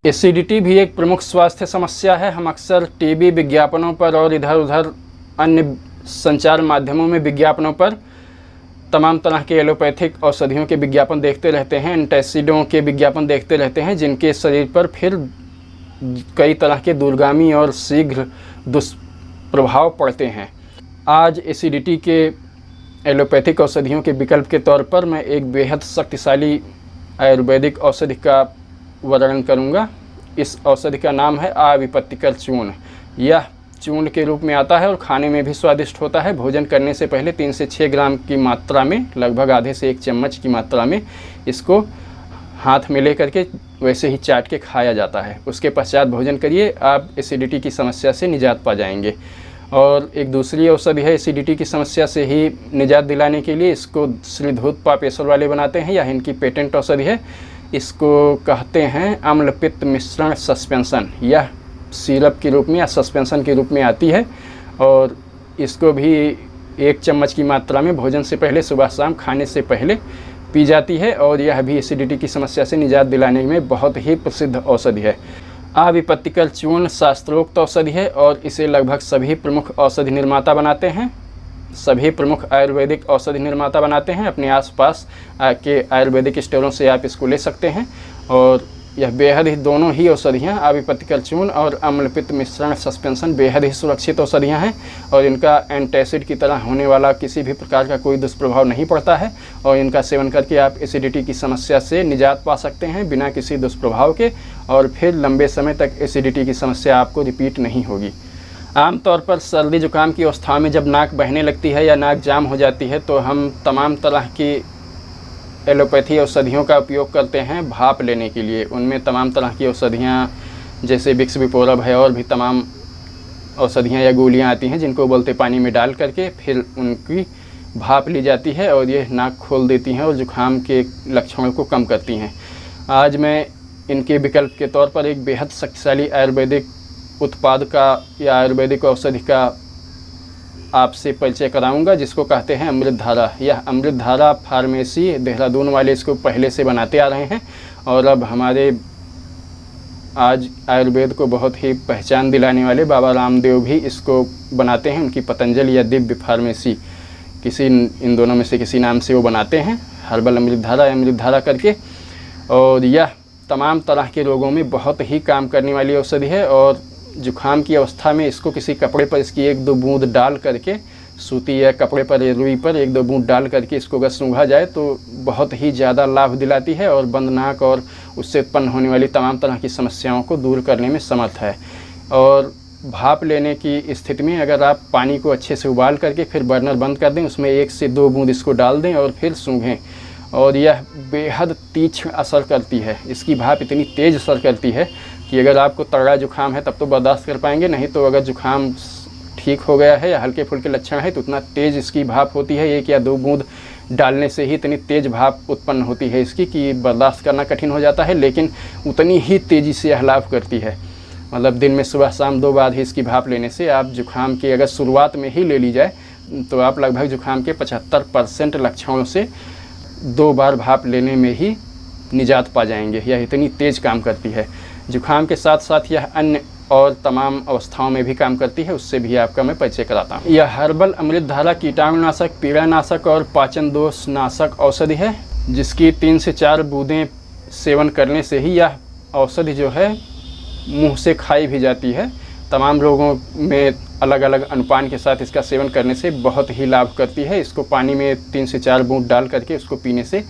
Acidity भी एक प्रमुख स्वास्थ्य समस्या है। हम अक्सर टीवी विज्ञापनों पर और इधर उधर अन्य संचार माध्यमों में विज्ञापनों पर तमाम तरह के एलोपैथिक औषधियों के विज्ञापन देखते रहते हैं, एंटासिडों के विज्ञापन देखते रहते हैं, जिनके शरीर पर फिर कई तरह के दूरगामी और शीघ्र दुष्प्रभाव पड़ते हैं। आज एसिडिटी के एलोपैथिक औषधियों के विकल्प के तौर पर मैं एक बेहद शक्तिशाली आयुर्वेदिक औषधि का वर्णन करूंगा। इस औषधि का नाम है आविपत्तिकर चूर्ण। यह चूर्ण के रूप में आता है और खाने में भी स्वादिष्ट होता है। भोजन करने से पहले 3 से 6 ग्राम की मात्रा में, लगभग आधे से 1 चम्मच की मात्रा में इसको हाथ में ले करके वैसे ही चाट के खाया जाता है। उसके पश्चात भोजन करिए, आप एसिडिटी की समस्या से निजात पा जाएंगे। और एक दूसरी औषधि है एसिडिटी की समस्या से ही निजात दिलाने के लिए, इसको श्री धूत पापेश्वर वाले बनाते हैं। यह इनकी पेटेंट औषधि है। इसको कहते हैं अम्ल पित्त मिश्रण सस्पेंशन। यह सिरप के रूप में या सस्पेंशन के रूप में आती है और इसको भी 1 चम्मच की मात्रा में भोजन से पहले, सुबह शाम खाने से पहले पी जाती है और यह भी एसिडिटी की समस्या से निजात दिलाने में बहुत ही प्रसिद्ध औषधि है। आविपत्तिकर चूर्ण शास्त्रोक्त औषधि है और इसे लगभग सभी प्रमुख औषधि निर्माता बनाते हैं। सभी प्रमुख आयुर्वेदिक औषधि निर्माता बनाते हैं। अपने आसपास के आयुर्वेदिक स्टोरों से आप इसको ले सकते हैं और यह बेहद ही, दोनों ही औषधियाँ आविपत्तिकर चूर्ण और अम्लपित्त मिश्रण सस्पेंशन बेहद ही सुरक्षित औषधियाँ हैं और इनका एंटासिड की तरह होने वाला किसी भी प्रकार का कोई दुष्प्रभाव नहीं पड़ता है और इनका सेवन करके आप एसिडिटी की समस्या से निजात पा सकते हैं बिना किसी दुष्प्रभाव के, और फिर लंबे समय तक एसिडिटी की समस्या आपको रिपीट नहीं होगी। आमतौर पर सर्दी जुकाम की अवस्था में जब नाक बहने लगती है या नाक जाम हो जाती है तो हम तमाम तरह की एलोपैथी औषधियों का उपयोग करते हैं भाप लेने के लिए। उनमें तमाम तरह की औषधियाँ जैसे विक्स विपोरब है और भी तमाम औषधियाँ या गोलियाँ आती हैं जिनको उबलते पानी में डाल करके फिर उनकी भाप ली जाती है और ये नाक खोल देती हैं और जुकाम के लक्षणों को कम करती हैं। आज मैं इनके विकल्प के तौर पर एक बेहद शक्तिशाली आयुर्वेदिक उत्पाद का या आयुर्वेदिक औषधि का आपसे परिचय कराऊंगा, जिसको कहते हैं अमृतधारा। यह अमृतधारा फार्मेसी देहरादून वाले इसको पहले से बनाते आ रहे हैं और अब हमारे आज आयुर्वेद को बहुत ही पहचान दिलाने वाले बाबा रामदेव भी इसको बनाते हैं। उनकी पतंजलि या दिव्य फार्मेसी, किसी इन दोनों में से किसी नाम से वो बनाते हैं, हर्बल अमृतधारा या अमृतधारा करके। और यह तमाम तरह के रोगों में बहुत ही काम करने वाली औषधि है और जुखाम की अवस्था में इसको किसी कपड़े पर इसकी 1-2 बूंद डाल करके, सूती या कपड़े पर या रुई पर 1-2 बूंद डाल करके इसको अगर सूंघा जाए तो बहुत ही ज़्यादा लाभ दिलाती है और बंद नाक और उससे उत्पन्न होने वाली तमाम तरह की समस्याओं को दूर करने में समर्थ है। और भाप लेने की स्थिति में अगर आप पानी को अच्छे से उबाल करके फिर बर्नर बंद कर दें, उसमें 1 से 2 बूंद इसको डाल दें और फिर सूंघें और यह बेहद तीक्ष्ण असर करती है। इसकी भाप इतनी तेज़ असर करती है कि अगर आपको तगड़ा जुखाम है तब तो बर्दाश्त कर पाएंगे, नहीं तो अगर जुखाम ठीक हो गया है या हल्के फुल्के लक्षण है तो उतना तेज़ इसकी भाप होती है। 1 या 2 बूंद डालने से ही इतनी तेज़ भाप उत्पन्न होती है इसकी कि बर्दाश्त करना कठिन हो जाता है, लेकिन उतनी ही तेज़ी से यह लाभ करती है। मतलब दिन में सुबह शाम 2 बार ही इसकी भाप लेने से आप जुखाम के अगर शुरुआत में ही ले ली जाए तो आप लगभग जुखाम के 75% लक्षणों से 2 बार भाप लेने में ही निजात पा जाएंगे। यह इतनी तेज़ काम करती है। जुखाम के साथ साथ यह अन्य और तमाम अवस्थाओं में भी काम करती है, उससे भी आपका मैं परिचय कराता हूँ। यह हर्बल अमृतधारा कीटाणुनाशक, पीड़ानाशक और पाचन दोष नाशक औषधि है, जिसकी 3 से 4 बूंदें सेवन करने से ही यह औषधि जो है मुंह से खाई भी जाती है। तमाम लोगों में अलग अलग अनुपान के साथ इसका सेवन करने से बहुत ही लाभ करती है। इसको पानी में 3 से 4 बूंद डाल करके उसको पीने से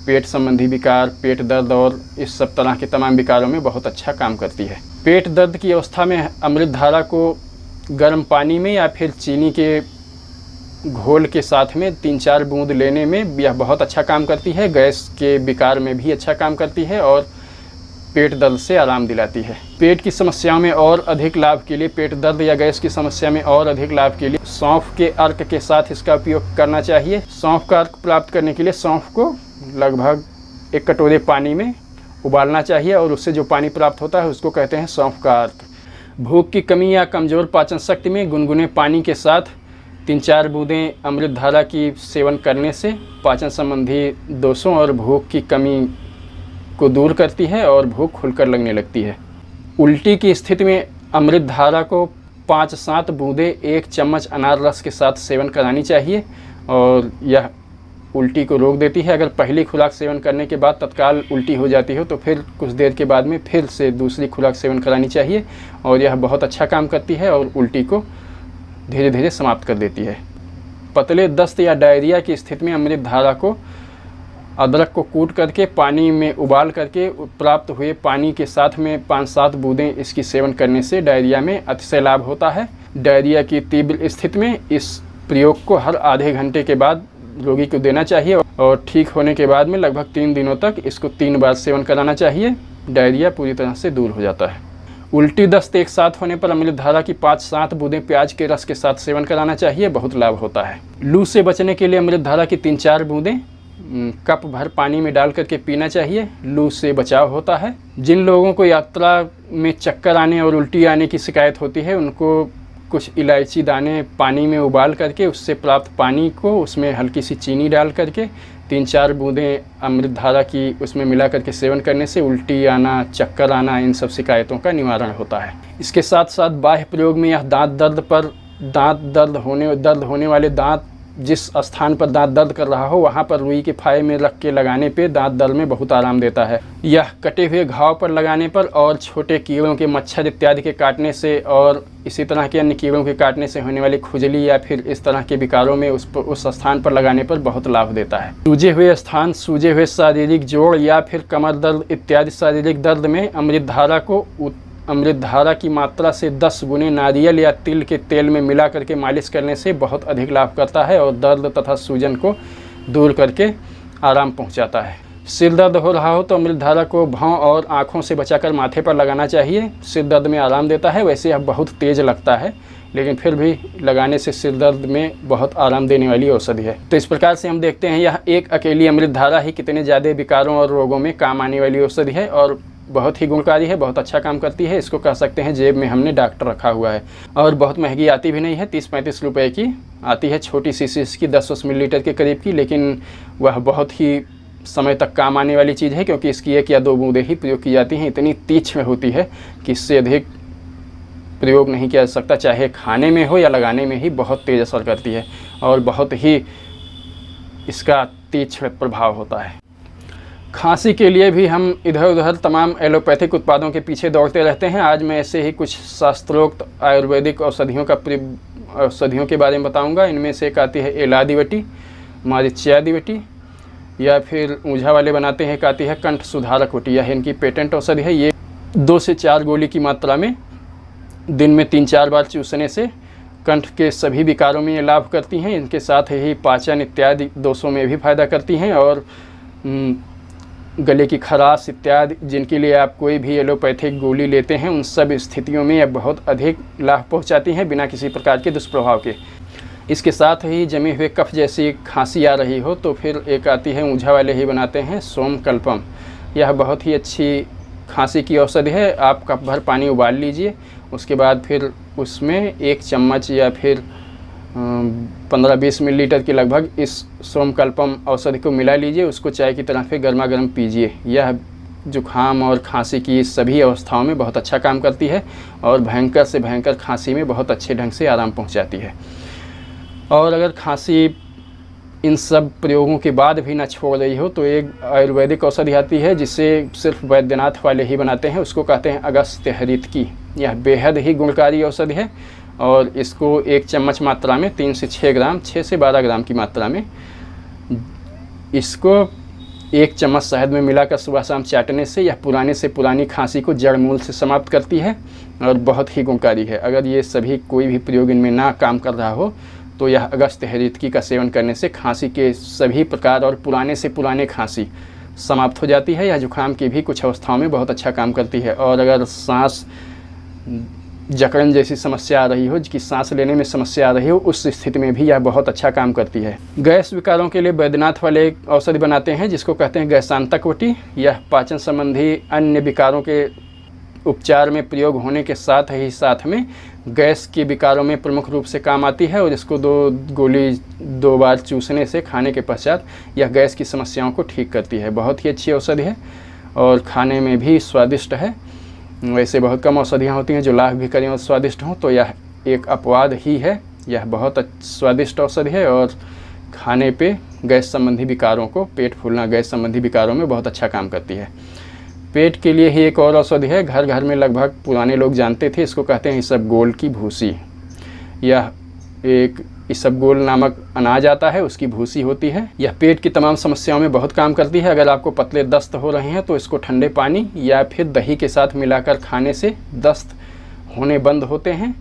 पेट संबंधी विकार, पेट दर्द और इस सब तरह के तमाम विकारों में बहुत अच्छा काम करती है। पेट दर्द की अवस्था में अमृतधारा को गर्म पानी में या फिर चीनी के घोल के साथ में 3-4 बूंद लेने में यह बहुत अच्छा काम करती है। गैस के विकार में भी अच्छा काम करती है और पेट दर्द से आराम दिलाती है। पेट की समस्याओं में और अधिक लाभ के लिए, पेट दर्द या गैस की समस्या में और अधिक लाभ के लिए सौंफ के अर्क के साथ इसका उपयोग करना चाहिए। सौंफ का अर्क प्राप्त करने के लिए सौंफ को लगभग 1 कटोरे पानी में उबालना चाहिए और उससे जो पानी प्राप्त होता है उसको कहते हैं सौंफ का अर्क। भूख की कमी या कमज़ोर पाचन शक्ति में गुनगुने पानी के साथ 3-4 बूंदें अमृतधारा की सेवन करने से पाचन संबंधी दोषों और भूख की कमी को दूर करती है और भूख खुलकर लगने लगती है। उल्टी की स्थिति में अमृत धारा को 5-7 बूंदें 1 चम्मच अनार रस के साथ सेवन करानी चाहिए और यह उल्टी को रोक देती है। अगर पहली खुराक सेवन करने के बाद तत्काल उल्टी हो जाती हो तो फिर कुछ देर के बाद में फिर से दूसरी खुराक सेवन करानी चाहिए और यह बहुत अच्छा काम करती है और उल्टी को धीरे धीरे समाप्त कर देती है। पतले दस्त या डायरिया की स्थिति में अमृत धारा को अदरक को कूट करके पानी में उबाल करके प्राप्त हुए पानी के साथ में 5-7 बूंदें इसकी सेवन करने से डायरिया में अतिशय लाभ होता है। डायरिया की तीव्र स्थिति में इस प्रयोग को हर आधे घंटे के बाद रोगी को देना चाहिए और ठीक होने के बाद में लगभग 3 दिनों तक इसको 3 बार सेवन कराना चाहिए। डायरिया पूरी तरह से दूर हो जाता है। उल्टी दस्त एक साथ होने पर अमृत धारा की 5-7 बूंदें प्याज के रस के साथ सेवन कराना चाहिए, बहुत लाभ होता है। लू से बचने के लिए अमृत धारा की 3-4 बूंदें कप भर पानी में डाल करके पीना चाहिए, लू से बचाव होता है। जिन लोगों को यात्रा में चक्कर आने और उल्टी आने की शिकायत होती है उनको कुछ इलायची दाने पानी में उबाल करके उससे प्राप्त पानी को उसमें हल्की सी चीनी डाल करके 3-4 बूंदें अमृत धारा की उसमें मिला करके सेवन करने से उल्टी आना, चक्कर आना, इन सब शिकायतों का निवारण होता है। इसके साथ साथ बाह्य प्रयोग में यह दांत दर्द होने वाले दांत जिस स्थान पर दांत दर्द कर रहा हो वहाँ पर रुई के फाये में रख के लगाने पे दांत दर्द में बहुत आराम देता है। यह कटे हुए घाव पर लगाने पर और छोटे कीड़ों के मच्छर इत्यादि के काटने से और इसी तरह के अन्य कीड़ों के काटने से होने वाली खुजली या फिर इस तरह के विकारों में उस स्थान पर लगाने पर बहुत लाभ देता है। सूजे हुए स्थान, सूजे हुए शारीरिक जोड़ या फिर कमर दर्द इत्यादि शारीरिक दर्द में अमृत धारा की मात्रा से 10 गुने नारियल या तिल के तेल में मिला करके मालिश करने से बहुत अधिक लाभ करता है और दर्द तथा सूजन को दूर करके आराम पहुंचाता है। सिर दर्द हो रहा हो तो अमृत धारा को भौं और आँखों से बचाकर माथे पर लगाना चाहिए, सिर दर्द में आराम देता है। वैसे यह बहुत तेज़ लगता है लेकिन फिर भी लगाने से सिर दर्द में बहुत आराम देने वाली औषधि है। तो इस प्रकार से हम देखते हैं यह एक अकेली अमृत धारा ही कितने ज़्यादा विकारों और रोगों में काम आने वाली औषधि है और बहुत ही गुणकारी है, बहुत अच्छा काम करती है। इसको कह सकते हैं जेब में हमने डॉक्टर रखा हुआ है और बहुत महंगी आती भी नहीं है, 30-35 रुपए की आती है, छोटी शीशी इसकी 10 मिलीलीटर के करीब की, लेकिन वह बहुत ही समय तक काम आने वाली चीज़ है क्योंकि इसकी 1 या 2 बूंदें ही प्रयोग की जाती हैं। इतनी तीक्ष्ण होती है कि इससे अधिक प्रयोग नहीं किया जा सकता, चाहे खाने में हो या लगाने में ही बहुत तेज़ असर करती है और बहुत ही इसका तीक्ष्ण प्रभाव होता है। खांसी के लिए भी हम इधर उधर तमाम एलोपैथिक उत्पादों के पीछे दौड़ते रहते हैं। आज मैं ऐसे ही कुछ शास्त्रोक्त आयुर्वेदिक औषधियों के बारे में बताऊंगा। इनमें से एक आती है एलादिवटी, मारीच्यादिवटी, या फिर ऊझा वाले बनाते हैं एक आती है कंठ सुधारक वटी, यह इनकी पेटेंट औषधि है। ये 2 से 4 गोली की मात्रा में दिन में 3-4 बार चूसने से कंठ के सभी विकारों में ये लाभ करती हैं। इनके साथ ही पाचन इत्यादि दोषों में भी फायदा करती हैं और गले की खराश इत्यादि जिनके लिए आप कोई भी एलोपैथिक गोली लेते हैं उन सब स्थितियों में यह बहुत अधिक लाभ पहुंचाती हैं बिना किसी प्रकार के दुष्प्रभाव के। इसके साथ ही जमे हुए कफ जैसी खांसी आ रही हो तो फिर एक आती है ऊझा वाले ही बनाते हैं सोमकल्पम, यह बहुत ही अच्छी खांसी की औषधि है। आप कप भर पानी उबाल लीजिए, उसके बाद फिर उसमें 1 चम्मच या फिर 15-20 मिलीलीटर के लगभग इस सोमकल्पम औषधि को मिला लीजिए, उसको चाय की तरह फिर गर्मा गर्म पीजिए। यह जुखाम और खांसी की सभी अवस्थाओं में बहुत अच्छा काम करती है और भयंकर से भयंकर खांसी में बहुत अच्छे ढंग से आराम पहुंचाती है। और अगर खांसी इन सब प्रयोगों के बाद भी ना छोड़ रही हो तो एक आयुर्वेदिक औषधि आती है जिसे सिर्फ वैद्यनाथ वाले ही बनाते हैं, उसको कहते हैं अगस्त्य हरित की। यह बेहद ही गुणकारी औषधि है और इसको 1 चम्मच मात्रा में 3 से 6 ग्राम, 6 से 12 ग्राम की मात्रा में इसको 1 चम्मच शहद में मिलाकर सुबह शाम चाटने से यह पुराने से पुरानी खांसी को जड़ मूल से समाप्त करती है और बहुत ही गुणकारी है। अगर ये सभी कोई भी प्रयोग इनमें ना काम कर रहा हो तो यह अगस्त्य हरितकी का सेवन करने से खांसी के सभी प्रकार और पुराने से पुराने खांसी समाप्त हो जाती है। यह जुखाम की भी कुछ अवस्थाओं में बहुत अच्छा काम करती है। और अगर सांस जकड़न जैसी समस्या आ रही हो, कि सांस लेने में समस्या आ रही हो, उस स्थिति में भी यह बहुत अच्छा काम करती है। गैस विकारों के लिए वैद्यनाथ वाले एक औषधि बनाते हैं जिसको कहते हैं गैसांतक वटी। यह पाचन संबंधी अन्य विकारों के उपचार में प्रयोग होने के साथ में गैस के विकारों में प्रमुख रूप से काम आती है और इसको 2 गोली 2 बार चूसने से खाने के पश्चात यह गैस की समस्याओं को ठीक करती है। बहुत ही अच्छी औषधि है और खाने में भी स्वादिष्ट है। वैसे बहुत कम औषधियाँ होती हैं जो लाभ भी करें और स्वादिष्ट हों, तो यह एक अपवाद ही है। यह बहुत स्वादिष्ट औषधि है और खाने पे गैस संबंधी विकारों को, पेट फूलना, गैस संबंधी विकारों में बहुत अच्छा काम करती है। पेट के लिए ही एक और औषधि है, घर घर में लगभग पुराने लोग जानते थे, इसको कहते हैं इसबगोल की भूसी। यह एक इसबगोल नामक अनाज आता है, उसकी भूसी होती है। यह पेट की तमाम समस्याओं में बहुत काम करती है। अगर आपको पतले दस्त हो रहे हैं तो इसको ठंडे पानी या फिर दही के साथ मिलाकर खाने से दस्त होने बंद होते हैं।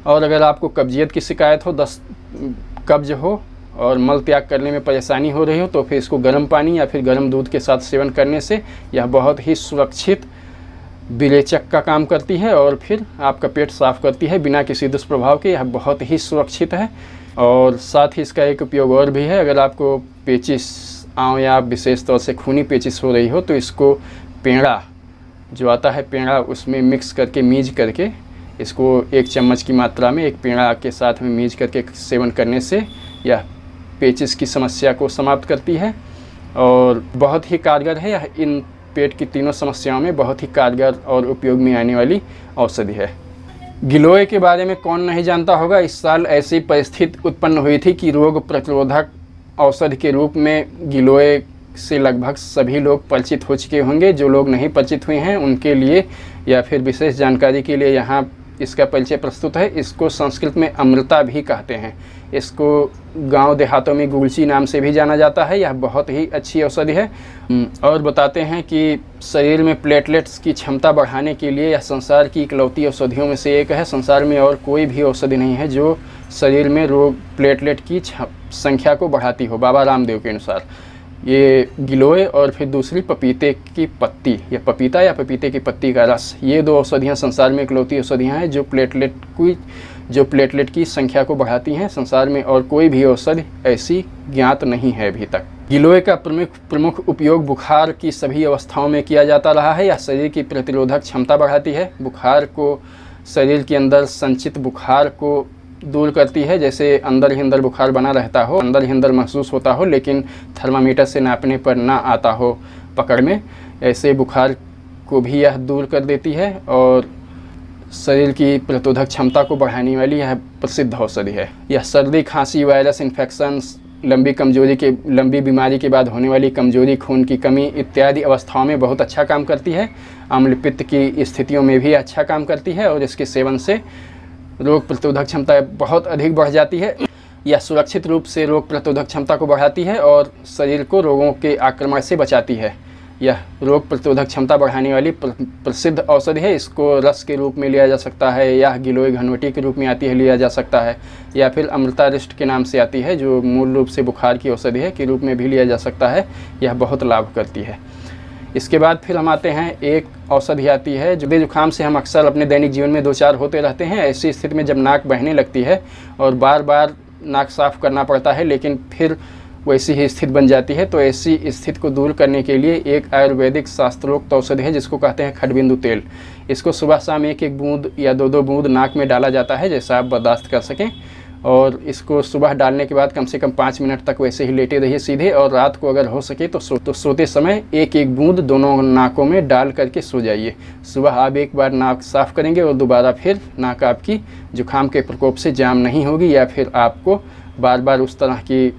और अगर आपको कब्जियत की शिकायत हो, कब्ज हो और मल त्याग करने में परेशानी हो रही हो, तो फिर इसको गर्म पानी या फिर गर्म दूध के साथ सेवन करने से यह बहुत ही सुरक्षित विरेचक का काम करती है और फिर आपका पेट साफ करती है बिना किसी दुष्प्रभाव के। यह बहुत ही सुरक्षित है। और साथ ही इसका एक उपयोग और भी है, अगर आपको पेचिश, आंव या विशेष तौर से खूनी पेचिश हो रही हो तो इसको पेड़ा जो आता है, पेड़ा उसमें मिक्स करके, मीज करके, इसको 1 चम्मच की मात्रा में एक पेड़ा के साथ में मीज करके सेवन करने से यह पेचिश की समस्या को समाप्त करती है और बहुत ही कारगर है। यह इन पेट की तीनों समस्याओं में बहुत ही कारगर और उपयोग में आने वाली औषधि है। गिलोय के बारे में कौन नहीं जानता होगा। इस साल ऐसी परिस्थिति उत्पन्न हुई थी कि रोग प्रतिरोधक औषधि के रूप में गिलोय से लगभग सभी लोग परिचित हो चुके होंगे। जो लोग नहीं परिचित हुए हैं उनके लिए या फिर विशेष जानकारी के लिए यहाँ इसका परिचय प्रस्तुत है। इसको संस्कृत में अमृता भी कहते हैं। इसको गांव देहातों में गुलची नाम से भी जाना जाता है। यह बहुत ही अच्छी औषधि है। और बताते हैं कि शरीर में प्लेटलेट्स की क्षमता बढ़ाने के लिए यह संसार की इकलौती औषधियों में से एक है। संसार में और कोई भी औषधि नहीं है जो शरीर में रोग प्लेटलेट की संख्या को बढ़ाती हो, बाबा रामदेव के अनुसार। ये गिलोय और फिर दूसरी पपीते की पत्ती, या पपीता या पपीते की पत्ती का रस, ये 2 औषधियाँ संसार में इकलौती औषधियाँ हैं जो प्लेटलेट की संख्या को बढ़ाती हैं। संसार में और कोई भी औषधि ऐसी ज्ञात नहीं है अभी तक। गिलोय का प्रमुख उपयोग बुखार की सभी अवस्थाओं में किया जाता रहा है। यह शरीर की प्रतिरोधक क्षमता बढ़ाती है, बुखार को, शरीर के अंदर संचित बुखार को दूर करती है। जैसे अंदर ही अंदर बुखार बना रहता हो, अंदर ही अंदर महसूस होता हो लेकिन थर्मामीटर से नापने पर ना आता हो पकड़ में, ऐसे बुखार को भी यह दूर कर देती है और शरीर की प्रतिरोधक क्षमता को बढ़ाने वाली यह प्रसिद्ध औषधि है। यह सर्दी, खांसी, वायरस इन्फेक्शन, लंबी बीमारी के बाद होने वाली कमजोरी, खून की कमी इत्यादि अवस्थाओं में बहुत अच्छा काम करती है। अम्ल पित्त की स्थितियों में भी अच्छा काम करती है और इसके सेवन से रोग प्रतिरोधक क्षमता बहुत अधिक बढ़ जाती है। यह सुरक्षित रूप से रोग प्रतिरोधक क्षमता को बढ़ाती है और शरीर को रोगों के आक्रमण से बचाती है। यह रोग प्रतिरोधक क्षमता बढ़ाने वाली प्रसिद्ध औषधि है। इसको रस के रूप में लिया जा सकता है, या गिलोय घनवटी के रूप में आती है लिया जा सकता है, या फिर अमृतारिष्ट के नाम से आती है जो मूल रूप से बुखार की औषधि है के रूप में भी लिया जा सकता है। यह बहुत लाभ करती है। इसके बाद फिर हम आते हैं, एक औषधि आती है जो जुकाम से हम अक्सर अपने दैनिक जीवन में 2-4 होते रहते हैं। ऐसी स्थिति में जब नाक बहने लगती है और बार बार नाक साफ करना पड़ता है लेकिन फिर वैसी ही स्थिति बन जाती है, तो ऐसी स्थिति को दूर करने के लिए एक आयुर्वेदिक शास्त्रोक्त औषधि है जिसको कहते हैं खडबिंदु तेल। इसको सुबह शाम 1-1 बूंद या 2-2 बूंद नाक में डाला जाता है जैसा आप बर्दाश्त कर सकें, और इसको सुबह डालने के बाद कम से कम 5 मिनट तक वैसे ही लेटे रहिए सीधे, और रात को अगर हो सके तो सोते समय 1-1 बूंद दोनों नाकों में डाल करके सो जाइए। सुबह आप एक बार नाक साफ़ करेंगे और दोबारा फिर नाक आपकी जुकाम के प्रकोप से जाम नहीं होगी, या फिर आपको बार बार उस तरह की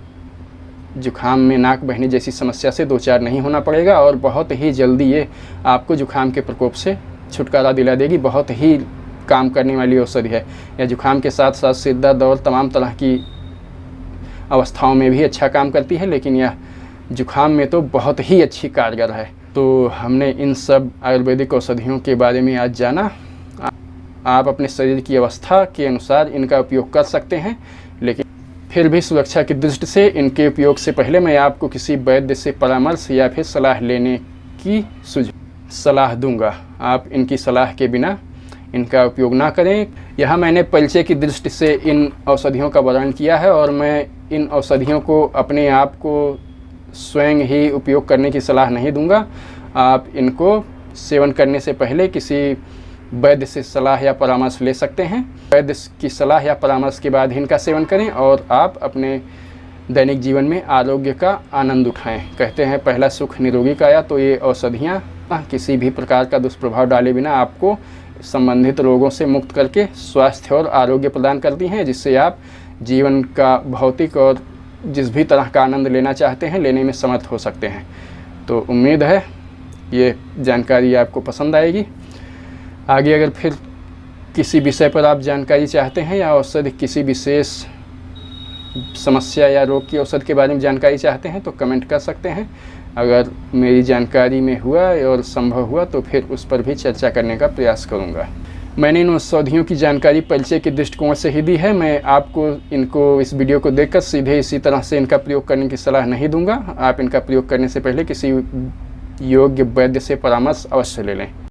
जुकाम में नाक बहने जैसी समस्या से 2-4 नहीं होना पड़ेगा, और बहुत ही जल्दी ये आपको जुकाम के प्रकोप से छुटकारा दिला देगी। बहुत ही काम करने वाली औषधि है। यह जुकाम के साथ साथ सिर दर्द और तमाम तरह की अवस्थाओं में भी अच्छा काम करती है, लेकिन यह जुकाम में तो बहुत ही अच्छी कारगर है। तो हमने इन सब आयुर्वेदिक औषधियों के बारे में आज जाना। आप अपने शरीर की अवस्था के अनुसार इनका उपयोग कर सकते हैं, लेकिन फिर भी सुरक्षा की दृष्टि से इनके उपयोग से पहले मैं आपको किसी वैद्य से परामर्श या फिर सलाह लेने की सलाह दूंगा। आप इनकी सलाह के बिना इनका उपयोग ना करें। यहाँ मैंने परिचय की दृष्टि से इन औषधियों का वर्णन किया है, और मैं इन औषधियों को अपने आप को स्वयं ही उपयोग करने की सलाह नहीं दूंगा। आप इनको सेवन करने से पहले किसी वैद्य से सलाह या परामर्श ले सकते हैं। वैद्य की सलाह या परामर्श के बाद इनका सेवन करें और आप अपने दैनिक जीवन में आरोग्य का आनंद उठाएं। कहते हैं पहला सुख निरोगी काया, तो ये औषधियाँ किसी भी प्रकार का दुष्प्रभाव डाले बिना आपको संबंधित रोगों से मुक्त करके स्वास्थ्य और आरोग्य प्रदान करती हैं, जिससे आप जीवन का भौतिक और जिस भी तरह का आनंद लेना चाहते हैं लेने में समर्थ हो सकते हैं। तो उम्मीद है ये जानकारी आपको पसंद आएगी। आगे अगर फिर किसी विषय पर आप जानकारी चाहते हैं या औषधि किसी विशेष समस्या या रोग की औषधि के बारे में जानकारी चाहते हैं तो कमेंट कर सकते हैं। अगर मेरी जानकारी में हुआ और संभव हुआ तो फिर उस पर भी चर्चा करने का प्रयास करूंगा। मैंने इन औषधियों की जानकारी परिचय के दृष्टिकोण से ही दी है। मैं आपको इनको इस वीडियो को देखकर सीधे इसी तरह से इनका प्रयोग करने की सलाह नहीं दूंगा। आप इनका प्रयोग करने से पहले किसी योग्य वैद्य से परामर्श अवश्य ले लें।